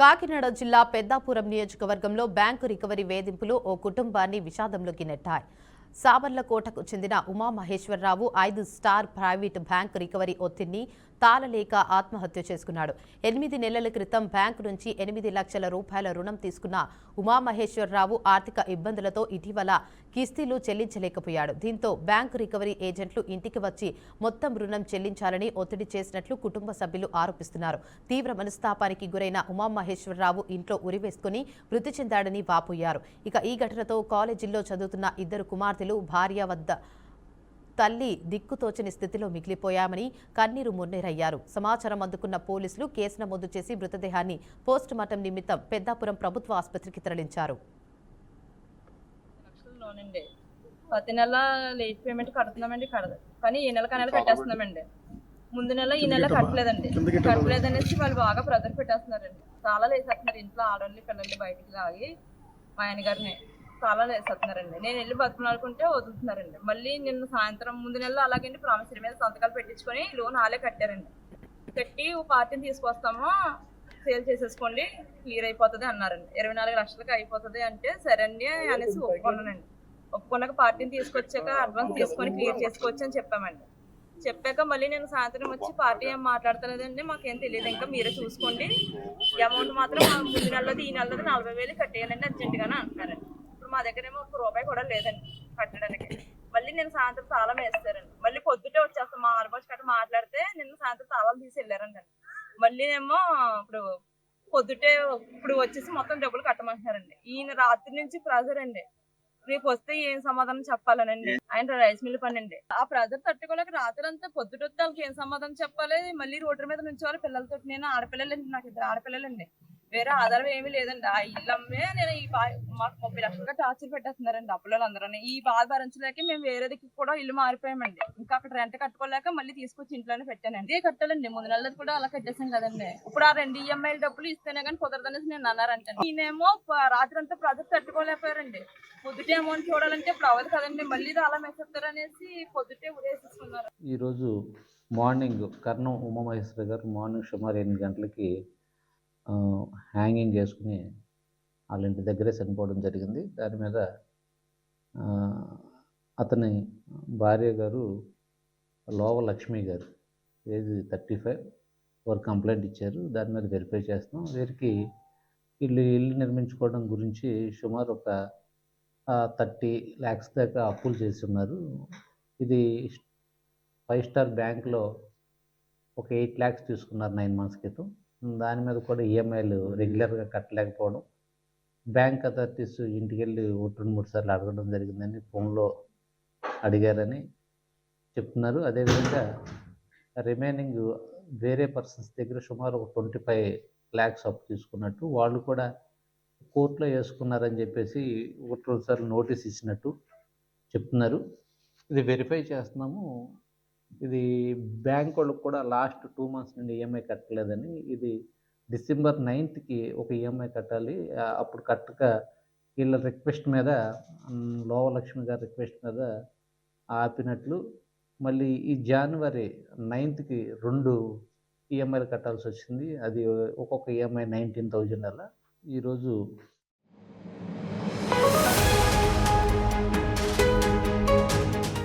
కాకినాడ జిల్లా పెద్దాపురం నియోజకవర్గంలో bank recovery వేధింపులు ఓ కుటుంబాన్ని విషాదంలోకి నెట్టాయి. సామర్లకోటకు చెందిన Umamaheswararao 5 star private bank recovery ఒత్తిడిని తాళలేక ఆత్మహత్య చేసుకున్నాడు. 8 నెలల క్రితం బ్యాంకు నుంచి 8 లక్షల రూపాయల రుణం తీసుకున్న ఉమామహేశ్వరరావు ఆర్థిక ఇబ్బందులతో ఇటీవల కిస్తీలు చెల్లించలేకపోయాడు. దీంతో బ్యాంకు రికవరీ ఏజెంట్లు ఇంటికి వచ్చి మొత్తం రుణం చెల్లించాలని ఒత్తిడి చేసినట్లు కుటుంబ సభ్యులు ఆరోపిస్తున్నారు. తీవ్ర మనస్తాపానికి గురైన ఉమామహేశ్వరరావు ఇంట్లో ఉరివేసుకుని మృతి చెందాడని వాపోయారు. ఇక ఈ ఘటనతో కాలేజీల్లో చదువుతున్న 2 కుమార్తెలు భార్య వద్ద తల్లి దిక్కుతోచని స్థితిలో మిగిలిపోయామని కన్నీరు మున్నీరయ్యారు. సమాచారం అందుకున్న పోలీసులు కేసు నమోదు చేసి మృతదేహాన్ని పోస్టుమార్టం నిమిత్తం పెద్దాపురం ప్రభుత్వ ఆసుపత్రికి తరలించారు. ప్రతి నెల లేట్ పేమెంట్ కడుతున్నామండి, కానీ ఈ నెల కట్టేస్తున్నామండి. ముందు నెల ఈ నెల కట్టలేదనేసి వాళ్ళు బాగా ప్రెజర్ పెట్టేస్తున్నారండి. చాలా లేసేస్తున్నారు ఇంట్లో ఆడవాళ్ళు పిల్లల్ని బయటికి లాగి మా ఆయన గారిని చాలా వేసేస్తున్నారండి. నేను వెళ్ళి బతుకులాడుకుంటే వదులుతున్నారండి. మళ్ళీ నిన్న సాయంత్రం ముందు నెలలో అలాగండి ప్రామిసరీ మీద సంతకాలు పెట్టించుకొని లోన్ ఆలే కట్టారండి. కట్టి పార్టీని తీసుకొస్తాము, సేల్ చేసేసుకోండి, క్లియర్ అయిపోతుంది అన్నారండి. 24 లక్షలకి అయిపోతుంది అంటే సరే అండి అనేసి ఒప్పుకున్నానండి. ఒప్పుకున్నాక పార్టీని తీసుకొచ్చాక అడ్వాన్స్ తీసుకొని క్లియర్ చేసుకోవచ్చు అని చెప్పామండి. చెప్పాక మళ్ళీ నేను సాయంత్రం వచ్చి పార్టీ ఏం మాట్లాడతలేదండి, మాకేం తెలియదు, ఇంకా మీరే చూసుకోండి, అమౌంట్ మాత్రం ముందు నెలది ఈ నెలది 40,000 కట్టేయాలండి అర్జెంటుగానే అంటున్నారండి. మా దగ్గర ఏమో ₹1 కూడా లేదండి కట్టడానికి. మళ్ళీ నేను సాయంత్రం తాళం వేస్తారండి. మళ్ళీ పొద్దుటే వచ్చేస్తాం. మా ఆడపడుచు కట్ట మాట్లాడితే నిన్న సాయంత్రం తాళాలు తీసి వెళ్ళారండి. మళ్ళీ ఏమో ఇప్పుడు వచ్చేసి మొత్తం డబ్బులు కట్టమంటున్నారండి. ఈయన రాత్రి నుంచి ప్రెజర్ అండి. రేపు వస్తే ఏం సమాధానం చెప్పాలనండి. ఆయన రైస్ మిల్ పని అండి. ఆ ప్రెజర్ తట్టుకోలేక రాత్రి అంతా పొద్దుటొస్తే వాళ్ళకి ఏం సమాధానం చెప్పాలి. మళ్ళీ రోడ్డు మీద నుంచి వాళ్ళు పిల్లలతో, నేను ఆడపిల్లలండి, నాకు 2 ఆడపిల్లలండి, వేరే ఆధారం ఏమీ లేదండి. ఆ ఇల్లమ్మే నేను మాకు 30 లక్షలుగా టార్చర్ పెట్టేస్తున్నారండి అప్పులందరూ. ఈ బాధ భరించలేక మేము వేరేదికి కూడా ఇల్లు మారిపోయామండి. ఇంకా అక్కడ రెంట్ కట్టుకోలేక మళ్ళీ తీసుకొచ్చి ఇంట్లోనే పెట్టానండి. ఇదే కట్టాలండి, ముందు నెలది కూడా అలా కట్టేసాం కదండి. ఇప్పుడు ఆ 2 ఈఎంఐల డబ్బులు ఇస్తేనే కానీ కుదరదనేసి నేను అన్నారంటే, ఈయనేమో రాత్రి అంతా ప్రాజెక్ట్ తట్టుకోలేకపోయారండి. పొద్దుటే అమౌంట్ చూడాలంటే ఇప్పుడు అవ్వదు కదండి, మళ్ళీ అలా మెసేస్తారు అనేసి పొద్దుటే ఉరేసేసుకున్నారు. ఈరోజు మార్నింగ్ కర్ణం ఉమామహేశ్వర గారు మార్నింగ్ సుమారు 8 గంటలకి హ్యాంగింగ్ చేసుకుని వాళ్ళ ఇంటి దగ్గరే చనిపోవడం జరిగింది. దాని మీద అతని భార్య గారు లోవ లక్ష్మి గారు, ఏజ్ 35, వారు కంప్లైంట్ ఇచ్చారు. దాని మీద వెరిఫై చేస్తాం. వీరికి ఇల్లు నిర్మించుకోవడం గురించి సుమారు ఒక 30 lakhs దాకా అప్పులు చేస్తున్నారు. ఇది 5 స్టార్ బ్యాంక్లో ఒక 8 lakhs తీసుకున్నారు 9 months క్రితం. దాని మీద కూడా ఈఎంఐలు రెగ్యులర్గా కట్టలేకపోవడం, బ్యాంక్ అథారిటీస్ ఇంటికి వెళ్ళి 2-3 సార్లు అడగడం జరిగిందని, ఫోన్లో అడిగారని చెప్తున్నారు. అదేవిధంగా రిమైనింగ్ వేరే పర్సన్స్ దగ్గర సుమారు ఒక 25 lakhs అప్పు తీసుకున్నట్టు, వాళ్ళు కూడా కోర్టులో వేసుకున్నారని చెప్పేసి 1-2 సార్లు నోటీస్ ఇచ్చినట్టు చెప్తున్నారు. ఇది వెరిఫై చేస్తున్నాము. ఇది బ్యాంక్ వాళ్ళకి కూడా లాస్ట్ 2 months నుండి ఈఎంఐ కట్టలేదని, ఇది December 9th ఒక ఈఎంఐ కట్టాలి, అప్పుడు కట్టక వీళ్ళ రిక్వెస్ట్ మీద, లోవలక్ష్మి గారి రిక్వెస్ట్ మీద ఆపినట్లు, మళ్ళీ ఈ January 9th 2 ఈఎంఐలు కట్టాల్సి వచ్చింది. అది ఒక్కొక్క ఈఎంఐ 19,000 అలా. ఈరోజు